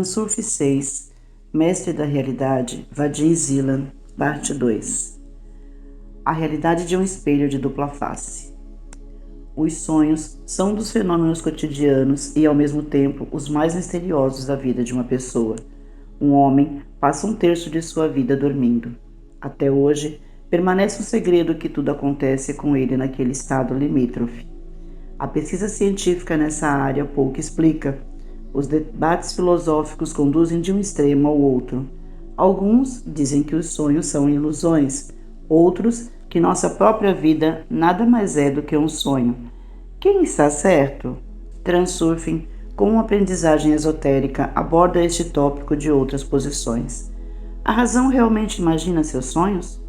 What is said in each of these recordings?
Transurf 6, Mestre da Realidade, Vadim Zeland, parte 2. A realidade de um espelho de dupla face. Os sonhos são um dos fenômenos cotidianos e, ao mesmo tempo, os mais misteriosos da vida de uma pessoa. Um homem passa um terço de sua vida dormindo. Até hoje, permanece um segredo que tudo acontece com ele naquele estado limítrofe. A pesquisa científica nessa área pouco explica. Os debates filosóficos conduzem de um extremo ao outro. Alguns dizem que os sonhos são ilusões, outros que nossa própria vida nada mais é do que um sonho. Quem está certo? Transurfing, com uma aprendizagem esotérica, aborda este tópico de outras posições. A razão realmente imagina seus sonhos?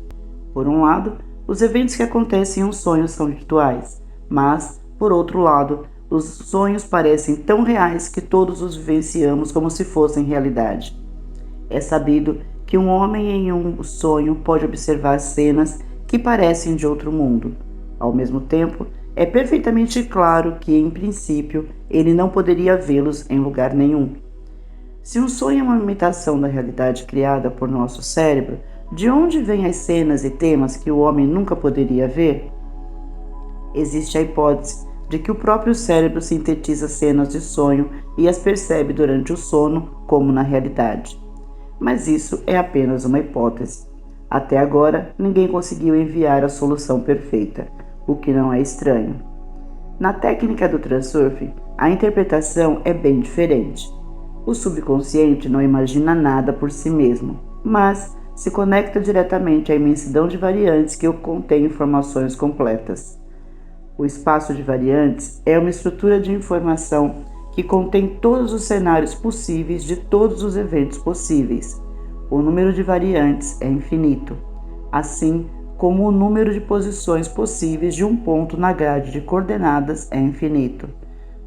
Por um lado, os eventos que acontecem em um sonho são virtuais, mas, por outro lado, os sonhos parecem tão reais que todos os vivenciamos como se fossem realidade. É sabido que um homem em um sonho pode observar cenas que parecem de outro mundo. Ao mesmo tempo, é perfeitamente claro que, em princípio, ele não poderia vê-los em lugar nenhum. Se um sonho é uma imitação da realidade criada por nosso cérebro, de onde vêm as cenas e temas que o homem nunca poderia ver? Existe a hipótese de que o próprio cérebro sintetiza cenas de sonho e as percebe durante o sono como na realidade. Mas isso é apenas uma hipótese. Até agora, ninguém conseguiu enviar a solução perfeita, o que não é estranho. Na técnica do transurfing, a interpretação é bem diferente. O subconsciente não imagina nada por si mesmo, mas se conecta diretamente à imensidão de variantes que contém informações completas. O espaço de variantes é uma estrutura de informação que contém todos os cenários possíveis de todos os eventos possíveis. O número de variantes é infinito, assim como o número de posições possíveis de um ponto na grade de coordenadas é infinito.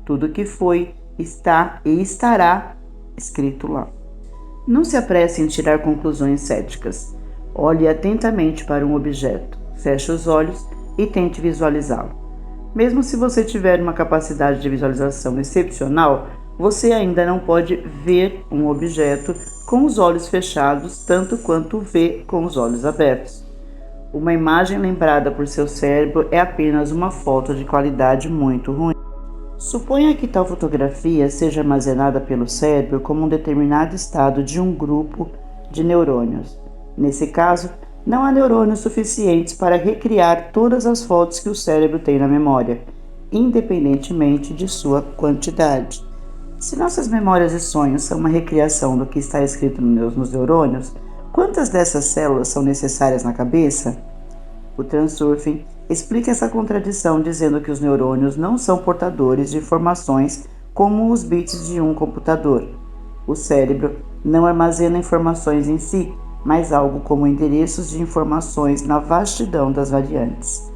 Tudo que foi, está e estará escrito lá. Não se apresse em tirar conclusões céticas. Olhe atentamente para um objeto, feche os olhos e tente visualizá-lo. Mesmo se você tiver uma capacidade de visualização excepcional, você ainda não pode ver um objeto com os olhos fechados tanto quanto vê com os olhos abertos. Uma imagem lembrada por seu cérebro é apenas uma foto de qualidade muito ruim. Suponha que tal fotografia seja armazenada pelo cérebro como um determinado estado de um grupo de neurônios. Nesse caso, não há neurônios suficientes para recriar todas as fotos que o cérebro tem na memória, independentemente de sua quantidade. Se nossas memórias e sonhos são uma recriação do que está escrito nos neurônios, quantas dessas células são necessárias na cabeça? O transurfing explica essa contradição dizendo que os neurônios não são portadores de informações como os bits de um computador. O cérebro não armazena informações em si, mas algo como endereços de informações na vastidão das variantes.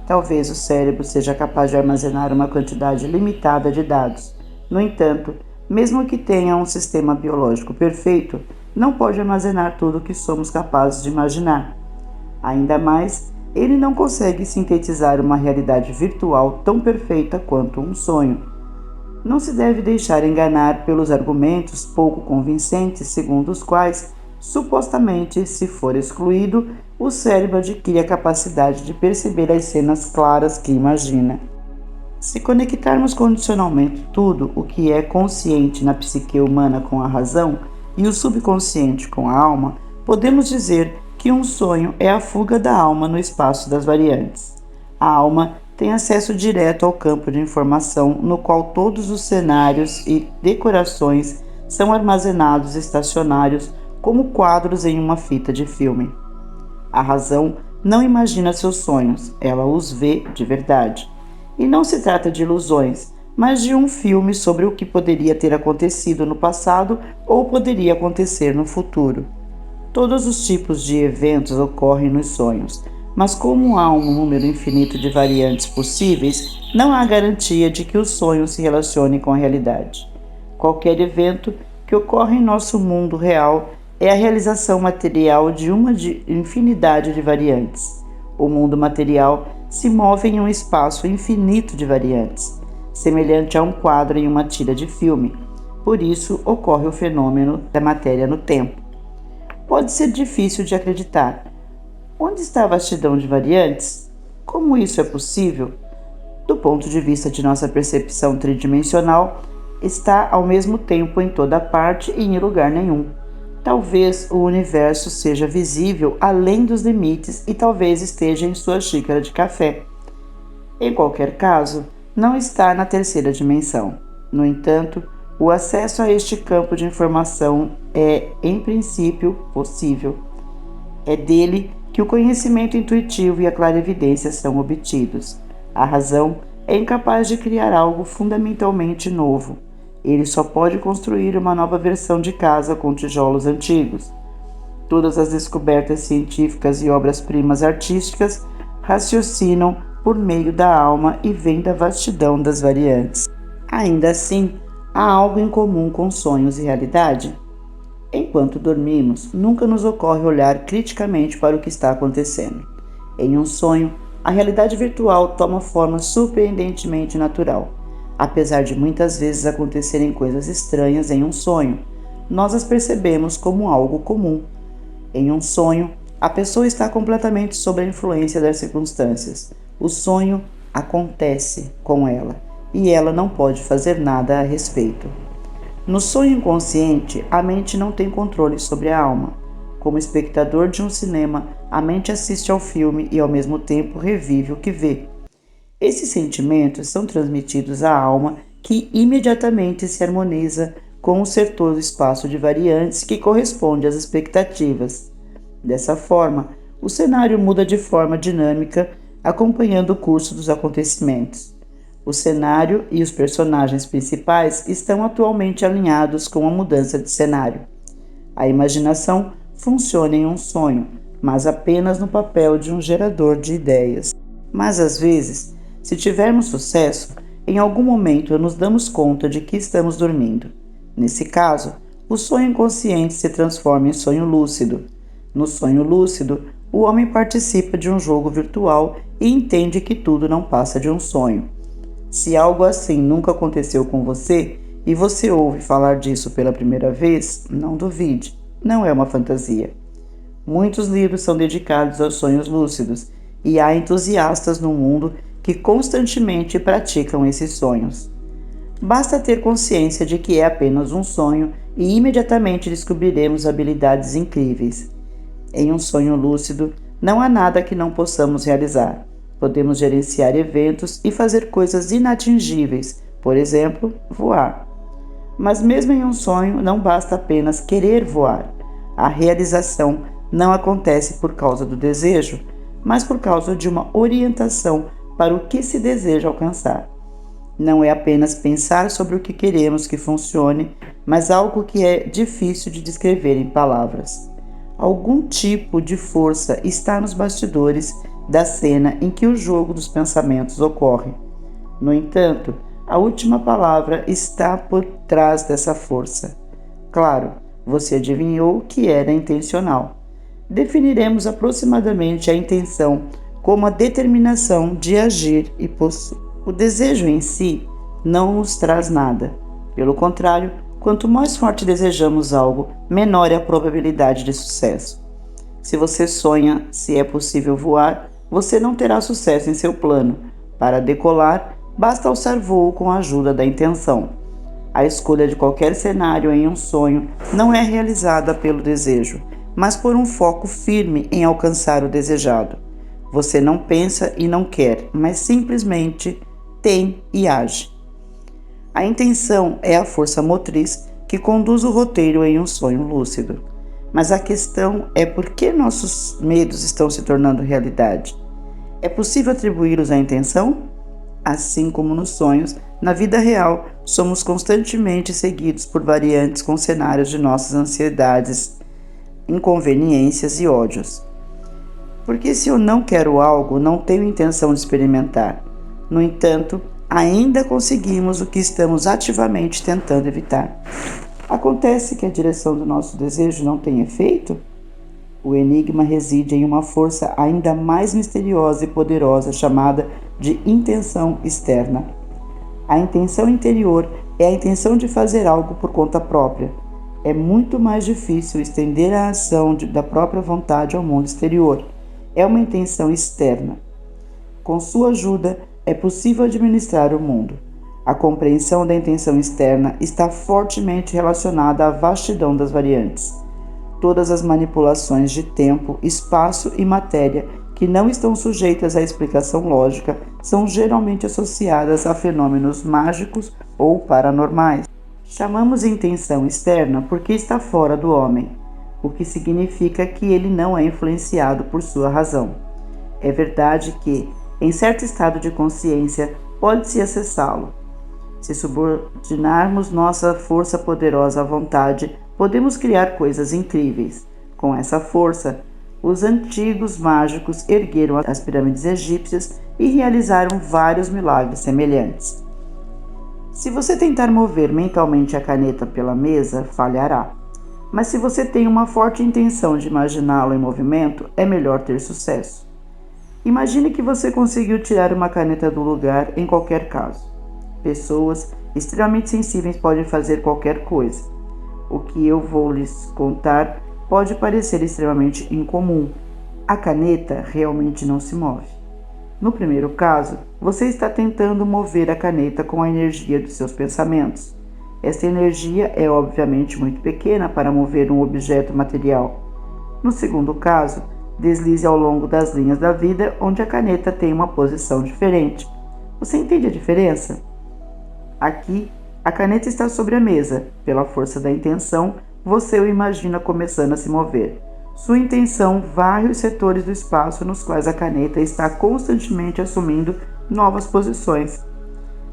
Talvez o cérebro seja capaz de armazenar uma quantidade limitada de dados. No entanto, mesmo que tenha um sistema biológico perfeito, não pode armazenar tudo o que somos capazes de imaginar. Ainda mais, ele não consegue sintetizar uma realidade virtual tão perfeita quanto um sonho. Não se deve deixar enganar pelos argumentos pouco convincentes segundo os quais, supostamente, se for excluído, o cérebro adquire a capacidade de perceber as cenas claras que imagina. Se conectarmos condicionalmente tudo o que é consciente na psique humana com a razão e o subconsciente com a alma, podemos dizer que um sonho é a fuga da alma no espaço das variantes. A alma tem acesso direto ao campo de informação no qual todos os cenários e decorações são armazenados estacionários como quadros em uma fita de filme. A razão não imagina seus sonhos, ela os vê de verdade. E não se trata de ilusões, mas de um filme sobre o que poderia ter acontecido no passado ou poderia acontecer no futuro. Todos os tipos de eventos ocorrem nos sonhos, mas como há um número infinito de variantes possíveis, não há garantia de que o sonho se relacione com a realidade. Qualquer evento que ocorre em nosso mundo real é a realização material de uma infinidade de variantes. O mundo material se move em um espaço infinito de variantes, semelhante a um quadro em uma tira de filme. Por isso ocorre o fenômeno da matéria no tempo. Pode ser difícil de acreditar. Onde está a vastidão de variantes? Como isso é possível? Do ponto de vista de nossa percepção tridimensional, está ao mesmo tempo em toda parte e em lugar nenhum. Talvez o universo seja visível além dos limites e talvez esteja em sua xícara de café. Em qualquer caso, não está na terceira dimensão. No entanto, o acesso a este campo de informação é, em princípio, possível. É dele que o conhecimento intuitivo e a clarividência são obtidos. A razão é incapaz de criar algo fundamentalmente novo. Ele só pode construir uma nova versão de casa com tijolos antigos. Todas as descobertas científicas e obras-primas artísticas raciocinam por meio da alma e vêm da vastidão das variantes. Ainda assim, há algo em comum com sonhos e realidade? Enquanto dormimos, nunca nos ocorre olhar criticamente para o que está acontecendo. Em um sonho, a realidade virtual toma forma surpreendentemente natural. Apesar de muitas vezes acontecerem coisas estranhas em um sonho, nós as percebemos como algo comum. Em um sonho, a pessoa está completamente sob a influência das circunstâncias. O sonho acontece com ela e ela não pode fazer nada a respeito. No sonho inconsciente, a mente não tem controle sobre a alma. Como espectador de um cinema, a mente assiste ao filme e ao mesmo tempo revive o que vê. Esses sentimentos são transmitidos à alma, que imediatamente se harmoniza com o setor do espaço de variantes que corresponde às expectativas. Dessa forma, o cenário muda de forma dinâmica, acompanhando o curso dos acontecimentos. O cenário e os personagens principais estão atualmente alinhados com a mudança de cenário. A imaginação funciona em um sonho, mas apenas no papel de um gerador de ideias. Mas às vezes, se tivermos sucesso, em algum momento nos damos conta de que estamos dormindo. Nesse caso, o sonho inconsciente se transforma em sonho lúcido. No sonho lúcido, o homem participa de um jogo virtual e entende que tudo não passa de um sonho. Se algo assim nunca aconteceu com você e você ouve falar disso pela primeira vez, não duvide, não é uma fantasia. Muitos livros são dedicados aos sonhos lúcidos e há entusiastas no mundo que constantemente praticam esses sonhos. Basta ter consciência de que é apenas um sonho e imediatamente descobriremos habilidades incríveis. Em um sonho lúcido, não há nada que não possamos realizar. Podemos gerenciar eventos e fazer coisas inatingíveis, por exemplo, voar. Mas mesmo em um sonho, não basta apenas querer voar. A realização não acontece por causa do desejo, mas por causa de uma orientação para o que se deseja alcançar. Não é apenas pensar sobre o que queremos que funcione, mas algo que é difícil de descrever em palavras. Algum tipo de força está nos bastidores da cena em que o jogo dos pensamentos ocorre. No entanto, a última palavra está por trás dessa força. Claro, você adivinhou que era intencional. Definiremos aproximadamente a intenção como a determinação de agir e possuir. O desejo em si não nos traz nada. Pelo contrário, quanto mais forte desejamos algo, menor é a probabilidade de sucesso. Se você sonha se é possível voar, você não terá sucesso em seu plano. Para decolar, basta alçar voo com a ajuda da intenção. A escolha de qualquer cenário em um sonho não é realizada pelo desejo, mas por um foco firme em alcançar o desejado. Você não pensa e não quer, mas simplesmente tem e age. A intenção é a força motriz que conduz o roteiro em um sonho lúcido. Mas a questão é por que nossos medos estão se tornando realidade. É possível atribuí-los à intenção? Assim como nos sonhos, na vida real, somos constantemente seguidos por variantes com cenários de nossas ansiedades, inconveniências e ódios. Porque se eu não quero algo, não tenho intenção de experimentar. No entanto, ainda conseguimos o que estamos ativamente tentando evitar. Acontece que a direção do nosso desejo não tem efeito? O enigma reside em uma força ainda mais misteriosa e poderosa chamada de intenção externa. A intenção interior é a intenção de fazer algo por conta própria. É muito mais difícil estender a ação da própria vontade ao mundo exterior. É uma intenção externa. Com sua ajuda, é possível administrar o mundo. A compreensão da intenção externa está fortemente relacionada à vastidão das variantes. Todas as manipulações de tempo, espaço e matéria que não estão sujeitas à explicação lógica são geralmente associadas a fenômenos mágicos ou paranormais. Chamamos intenção externa porque está fora do homem, o que significa que ele não é influenciado por sua razão. É verdade que, em certo estado de consciência, pode-se acessá-lo. Se subordinarmos nossa força poderosa à vontade, podemos criar coisas incríveis. Com essa força, os antigos mágicos ergueram as pirâmides egípcias e realizaram vários milagres semelhantes. Se você tentar mover mentalmente a caneta pela mesa, falhará. Mas se você tem uma forte intenção de imaginá-lo em movimento, é melhor ter sucesso. Imagine que você conseguiu tirar uma caneta do lugar em qualquer caso. Pessoas extremamente sensíveis podem fazer qualquer coisa. O que eu vou lhes contar pode parecer extremamente incomum. A caneta realmente não se move. No primeiro caso, você está tentando mover a caneta com a energia dos seus pensamentos. Esta energia é obviamente muito pequena para mover um objeto material. No segundo caso, deslize ao longo das linhas da vida onde a caneta tem uma posição diferente. Você entende a diferença? Aqui, a caneta está sobre a mesa. Pela força da intenção, você o imagina começando a se mover. Sua intenção varre os setores do espaço nos quais a caneta está constantemente assumindo novas posições.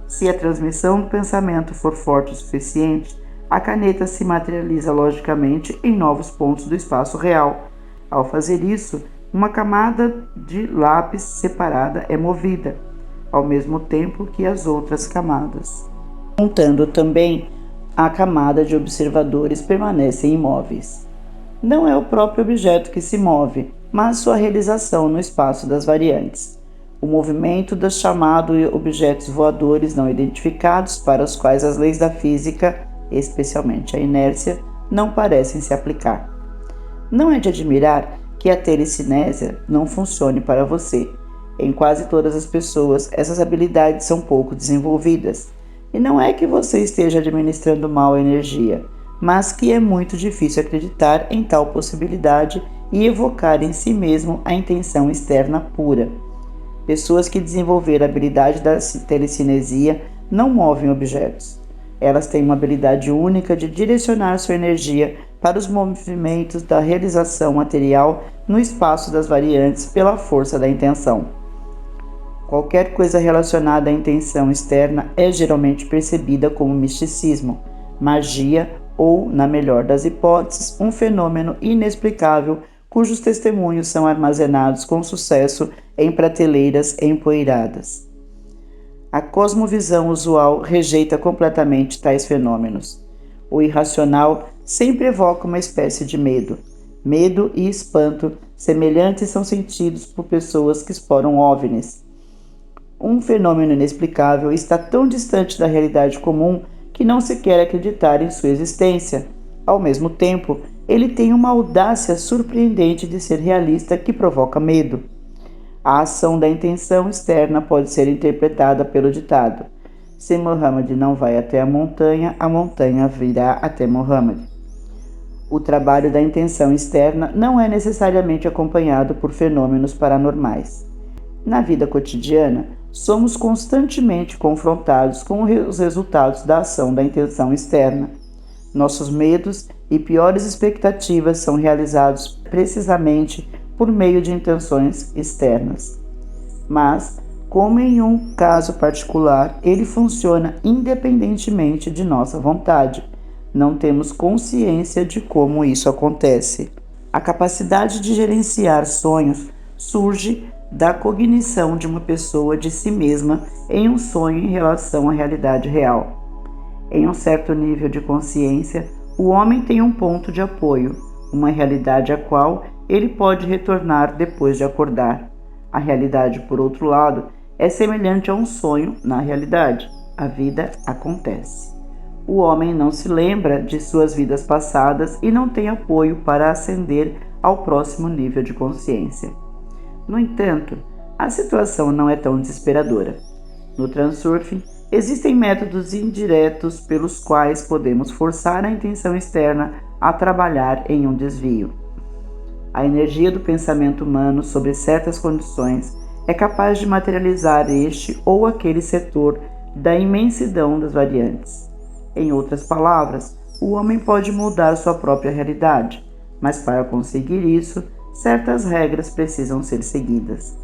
Se a transmissão do pensamento for forte o suficiente, a caneta se materializa logicamente em novos pontos do espaço real. Ao fazer isso, uma camada de lápis separada é movida, ao mesmo tempo que as outras camadas. Montando também, a camada de observadores permanecem imóveis. Não é o próprio objeto que se move, mas sua realização no espaço das variantes. O movimento dos chamados objetos voadores não identificados, para os quais as leis da física, especialmente a inércia, não parecem se aplicar. Não é de admirar que a telecinésia não funcione para você. Em quase todas as pessoas, essas habilidades são pouco desenvolvidas. E não é que você esteja administrando mal a energia, mas que é muito difícil acreditar em tal possibilidade e evocar em si mesmo a intenção externa pura. Pessoas que desenvolveram a habilidade da telecinesia não movem objetos. Elas têm uma habilidade única de direcionar sua energia para os movimentos da realização material no espaço das variantes pela força da intenção. Qualquer coisa relacionada à intenção externa é geralmente percebida como misticismo, magia ou, na melhor das hipóteses, um fenômeno inexplicável cujos testemunhos são armazenados com sucesso em prateleiras empoeiradas. A cosmovisão usual rejeita completamente tais fenômenos. O irracional sempre evoca uma espécie de medo. Medo e espanto semelhantes são sentidos por pessoas que exploram OVNIs. Um fenômeno inexplicável está tão distante da realidade comum que não se quer acreditar em sua existência. Ao mesmo tempo, ele tem uma audácia surpreendente de ser realista que provoca medo. A ação da intenção externa pode ser interpretada pelo ditado: se Muhammad não vai até a montanha virá até Muhammad. O trabalho da intenção externa não é necessariamente acompanhado por fenômenos paranormais. Na vida cotidiana, somos constantemente confrontados com os resultados da ação da intenção externa. Nossos medos e piores expectativas são realizados precisamente por meio de intenções externas. Mas, como em um caso particular, ele funciona independentemente de nossa vontade. Não temos consciência de como isso acontece. A capacidade de gerenciar sonhos surge da cognição de uma pessoa de si mesma em um sonho em relação à realidade real. Em um certo nível de consciência, o homem tem um ponto de apoio, uma realidade à qual ele pode retornar depois de acordar. A realidade, por outro lado, é semelhante a um sonho na realidade. A vida acontece. O homem não se lembra de suas vidas passadas e não tem apoio para ascender ao próximo nível de consciência. No entanto, a situação não é tão desesperadora. No Transurfing, existem métodos indiretos pelos quais podemos forçar a intenção externa a trabalhar em um desvio. A energia do pensamento humano sobre certas condições é capaz de materializar este ou aquele setor da imensidão das variantes. Em outras palavras, o homem pode mudar sua própria realidade, mas para conseguir isso, certas regras precisam ser seguidas.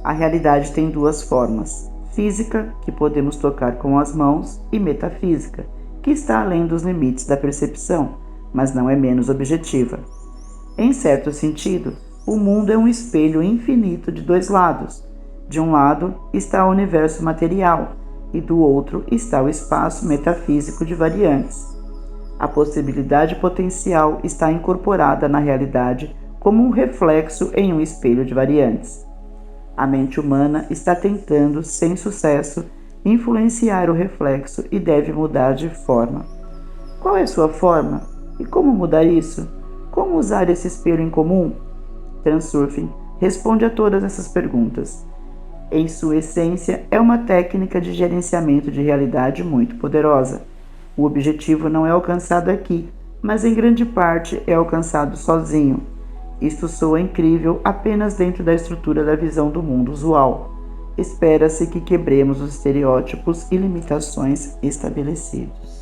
A realidade tem duas formas: física, que podemos tocar com as mãos, e metafísica, que está além dos limites da percepção, mas não é menos objetiva. Em certo sentido, o mundo é um espelho infinito de dois lados. De um lado está o universo material, e do outro está o espaço metafísico de variantes. A possibilidade potencial está incorporada na realidade como um reflexo em um espelho de variantes. A mente humana está tentando, sem sucesso, influenciar o reflexo e deve mudar de forma. Qual é sua forma? E como mudar isso? Como usar esse espelho em comum? Transurfing responde a todas essas perguntas. Em sua essência, é uma técnica de gerenciamento de realidade muito poderosa. O objetivo não é alcançado aqui, mas em grande parte é alcançado sozinho. Isto soa incrível apenas dentro da estrutura da visão do mundo usual. Espera-se que quebremos os estereótipos e limitações estabelecidos.